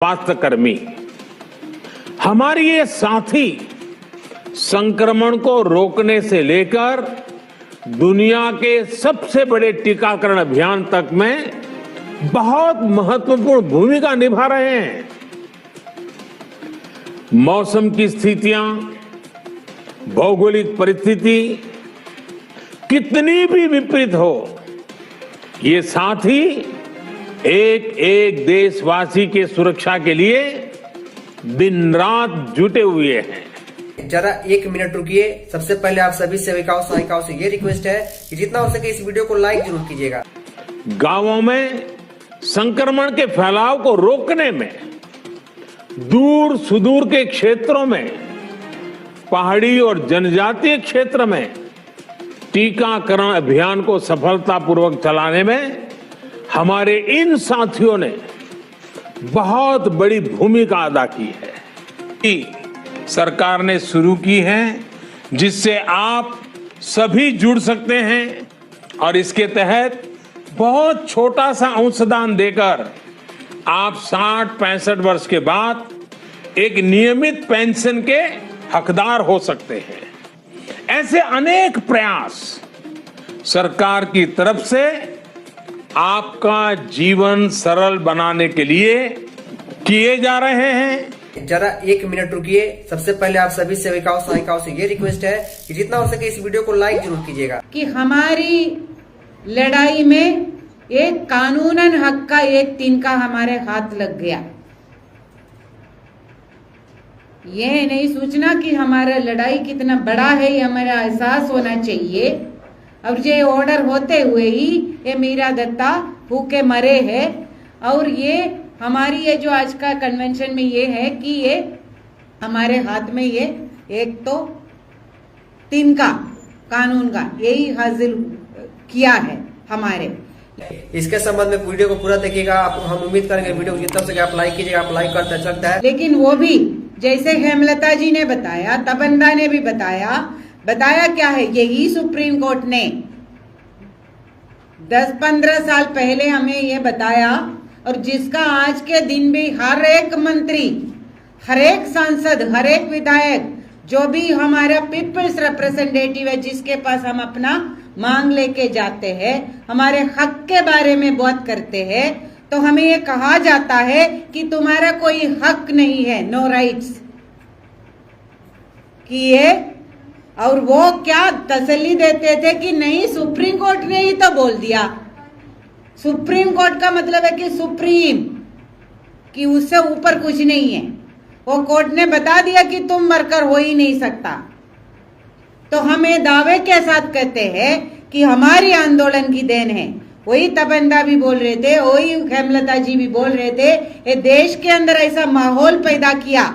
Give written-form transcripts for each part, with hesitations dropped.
स्वास्थ्यकर्मी हमारे ये साथी संक्रमण को रोकने से लेकर दुनिया के सबसे बड़े टीकाकरण अभियान तक में बहुत महत्वपूर्ण भूमिका निभा रहे हैं। मौसम की स्थितियां, भौगोलिक परिस्थिति कितनी भी विपरीत हो, ये साथी एक एक देशवासी के सुरक्षा के लिए दिन रात जुटे हुए हैं। जरा 1 मिनट रुकिए। सबसे पहले आप सभी सेविकाओं सहायिकाओं से ये रिक्वेस्ट है कि जितना हो सके इस वीडियो को लाइक जरूर कीजिएगा। गांवों में संक्रमण के फैलाव को रोकने में, दूर सुदूर के क्षेत्रों में, पहाड़ी और जनजातीय क्षेत्र में टीकाकरण अभियान को सफलतापूर्वक चलाने में हमारे इन साथियों ने बहुत बड़ी भूमिका अदा की है। सरकार ने शुरू की है जिससे आप सभी जुड़ सकते हैं और इसके तहत बहुत छोटा सा अंशदान देकर आप 60-65 वर्ष के बाद एक नियमित पेंशन के हकदार हो सकते हैं। ऐसे अनेक प्रयास सरकार की तरफ से आपका जीवन सरल बनाने के लिए किए जा रहे हैं। जरा 1 मिनट रुकिए। सबसे पहले आप सभी सेविकाओं सहायिकाओं से ये रिक्वेस्ट है कि जितना हो सके इस वीडियो को लाइक जरूर कीजिएगा। कि हमारी लड़ाई में एक कानूनन हक का एक तिनका हमारे हाथ लग गया। ये नहीं सोचना कि हमारा लड़ाई कितना बड़ा है, ये हमारा एहसास होना चाहिए। और ये ऑर्डर होते हुए ही ये मीरा दत्ता भूखे मरे है। और ये हमारी ये जो आज का कन्वेंशन में ये है कि ये हमारे हाथ में ये एक तो तिनका कानून का यही हासिल किया है हमारे। इसके संबंध में वीडियो को पूरा देखिएगा। हम उम्मीद करेंगे वीडियो को जितना सके आप लाइक कीजिएगा। आप लाइक करते अच्छा लगता है। लेकिन वो भी जैसे हेमलता जी ने बताया, तबन्दा ने भी बताया क्या है, यही सुप्रीम कोर्ट ने 10-15 साल पहले हमें ये बताया और जिसका आज के दिन भी हर एक मंत्री, हर एक सांसद, हर एक विधायक, जो भी हमारा पीपल्स रिप्रेजेंटेटिव है, जिसके पास हम अपना मांग लेके जाते हैं, हमारे हक के बारे में बात करते हैं, तो हमें ये कहा जाता है कि तुम्हारा कोई हक नहीं है, नो राइट्स। कि ये और वो क्या तसल्ली देते थे कि नहीं, सुप्रीम कोर्ट ने ही तो बोल दिया। सुप्रीम कोर्ट का मतलब है कि सुप्रीम, कि उससे ऊपर कुछ नहीं है। वो कोर्ट ने बता दिया कि तुम वर्कर हो ही नहीं सकता। तो हमें दावे के साथ कहते हैं कि हमारी आंदोलन की देन है। वही तबन्दा भी बोल रहे थे, वही हेमलता जी भी बोल रहे थे, ये देश के अंदर ऐसा माहौल पैदा किया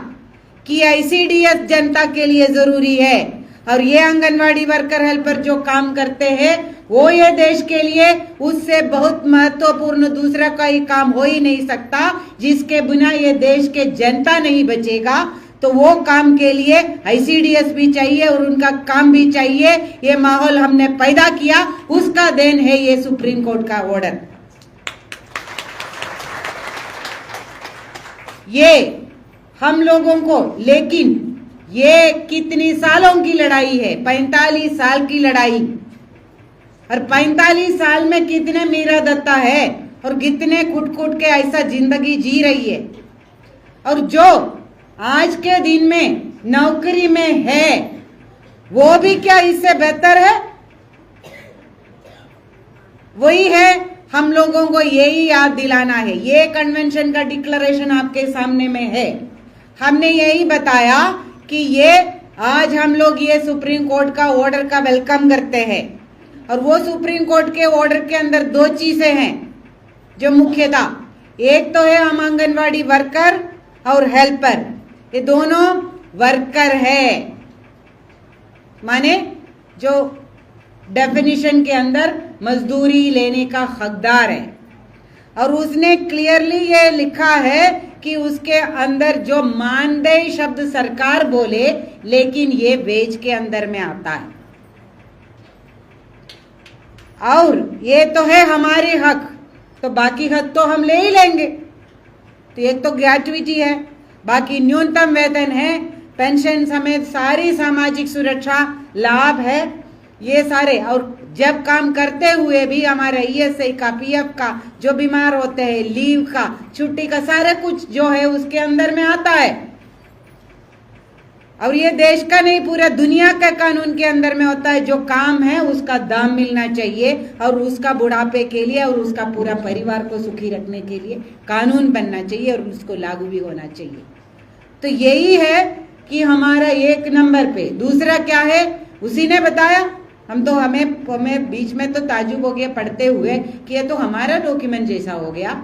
कि ICDS जनता के लिए जरूरी है। और ये आंगनवाड़ी वर्कर हेल्पर जो काम करते हैं वो ये देश के लिए उससे बहुत महत्वपूर्ण दूसरा कोई काम हो ही नहीं सकता, जिसके बिना ये देश के जनता नहीं बचेगा। तो वो काम के लिए ICDS भी चाहिए और उनका काम भी चाहिए। ये माहौल हमने पैदा किया, उसका देन है ये सुप्रीम कोर्ट का ऑर्डर। ये हम लोगों को, लेकिन ये कितनी सालों की लड़ाई है, 45 साल की लड़ाई। और 45 साल में कितने मीरा दत्ता है और कितने कुट के ऐसा जिंदगी जी रही है। और जो आज के दिन में नौकरी में है वो भी क्या इससे बेहतर है? वही है, हम लोगों को यही याद दिलाना है। ये कन्वेंशन का डिक्लेरेशन आपके सामने में है। हमने यही बताया कि ये आज हम लोग ये सुप्रीम कोर्ट का ऑर्डर का वेलकम करते हैं। और वो सुप्रीम कोर्ट के ऑर्डर के अंदर 2 चीजें हैं जो मुख्यतः, एक तो है हम आंगनवाड़ी वर्कर और हेल्पर, ये दोनों वर्कर है, माने जो डेफिनेशन के अंदर मजदूरी लेने का हकदार है। और उसने क्लियरली ये लिखा है कि उसके अंदर जो मानदेय शब्द सरकार बोले, लेकिन ये वेज के अंदर में आता है। और ये तो है हमारे हक, तो बाकी हक तो हम ले ही लेंगे। तो एक तो ग्रेजुइटी है, बाकी न्यूनतम वेतन है, पेंशन समेत सारी सामाजिक सुरक्षा लाभ है, ये सारे। और जब काम करते हुए भी हमारा ईएसआई का, पीएफ का, जो बीमार होते हैं, लीव का, छुट्टी का, सारा कुछ जो है उसके अंदर में आता है। और ये देश का नहीं, पूरा दुनिया का कानून के अंदर में होता है। जो काम है उसका दाम मिलना चाहिए और उसका बुढ़ापे के लिए और उसका पूरा परिवार को सुखी रखने के लिए कानून बनना चाहिए और उसको लागू भी होना चाहिए। तो यही है कि हमारा एक नंबर पे। दूसरा क्या है, उसी ने बताया। हमें बीच में तो ताजुब हो गया पढ़ते हुए कि ये तो हमारा डॉक्यूमेंट जैसा हो गया।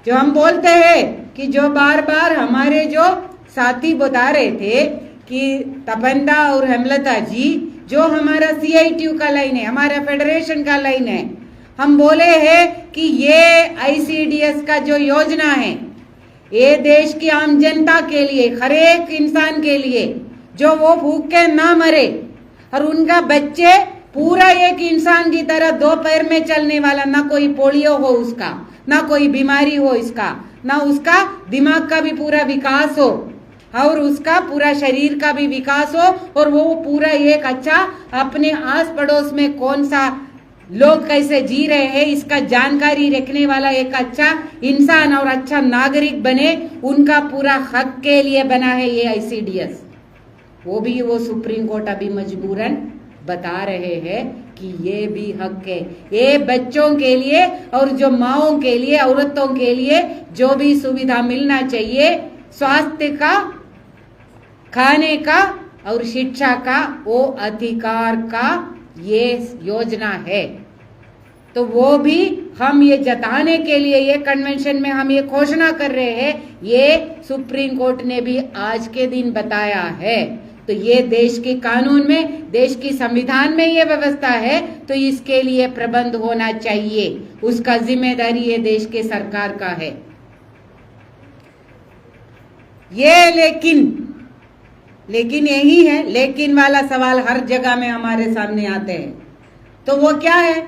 जो हम बोलते हैं कि जो बार बार हमारे जो साथी बता रहे थे कि तपंदा और हेमलता जी, जो हमारा CITU का लाइन है, हमारा फेडरेशन का लाइन है, हम बोले हैं कि ये ICDS का जो योजना है, ये देश की आम जनता के लिए, हर एक इंसान के लिए, जो वो भूख के ना मरे और उनका बच्चे पूरा एक इंसान की तरह दो पैर में चलने वाला, ना कोई पोलियो हो उसका, ना कोई बीमारी हो इसका, ना उसका दिमाग का भी पूरा विकास हो और उसका पूरा शरीर का भी विकास हो, और वो पूरा एक अच्छा अपने आस पड़ोस में कौन सा लोग कैसे जी रहे हैं इसका जानकारी रखने वाला एक अच्छा इंसान और अच्छा नागरिक बने, उनका पूरा हक के लिए बना है ये ICDS। वो सुप्रीम कोर्ट अभी मजबूरन बता रहे हैं कि ये भी हक है, ये बच्चों के लिए और जो माओं के लिए, औरतों के लिए जो भी सुविधा मिलना चाहिए, स्वास्थ्य का, खाने का और शिक्षा का, वो अधिकार का ये योजना है। तो वो भी हम ये जताने के लिए ये कन्वेंशन में हम ये घोषणा कर रहे हैं, ये सुप्रीम कोर्ट ने भी आज के दिन बताया है। तो ये देश के कानून में, देश की संविधान में ये व्यवस्था है, तो इसके लिए प्रबंध होना चाहिए, उसका जिम्मेदारी ये देश के सरकार का है। ये लेकिन यही है, लेकिन वाला सवाल हर जगह में हमारे सामने आते हैं। तो वो क्या है,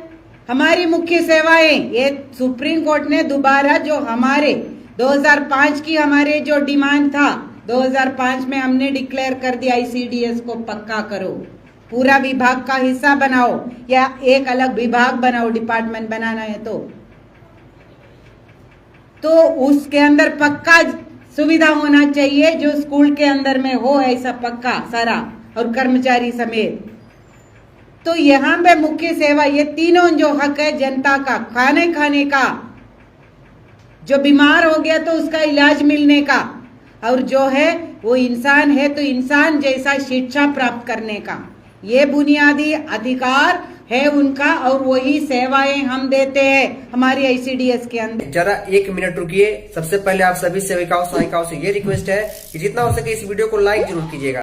हमारी मुख्य सेवाएं। ये सुप्रीम कोर्ट ने दोबारा जो हमारे 2005 की हमारे जो डिमांड था, 2005 में हमने डिक्लेयर कर दिया ICDS को पक्का करो, पूरा विभाग का हिस्सा बनाओ या एक अलग विभाग बनाओ, डिपार्टमेंट बनाना है तो उसके अंदर पक्का सुविधा होना चाहिए, जो स्कूल के अंदर में हो ऐसा पक्का सारा, और कर्मचारी समेत। तो यहाँ पे मुख्य सेवा, ये तीनों जो हक है जनता का, खाने का, जो बीमार हो गया तो उसका इलाज मिलने का, और जो है वो इंसान है तो इंसान जैसा शिक्षा प्राप्त करने का, ये बुनियादी अधिकार है उनका, और वही सेवाएं हम देते हैं हमारी ICDS के अंदर। जरा 1 मिनट रुकिए। सबसे पहले आप सभी सेविकाओं सहायिकाओं से ये रिक्वेस्ट है कि जितना हो सके इस वीडियो को लाइक जरूर कीजिएगा।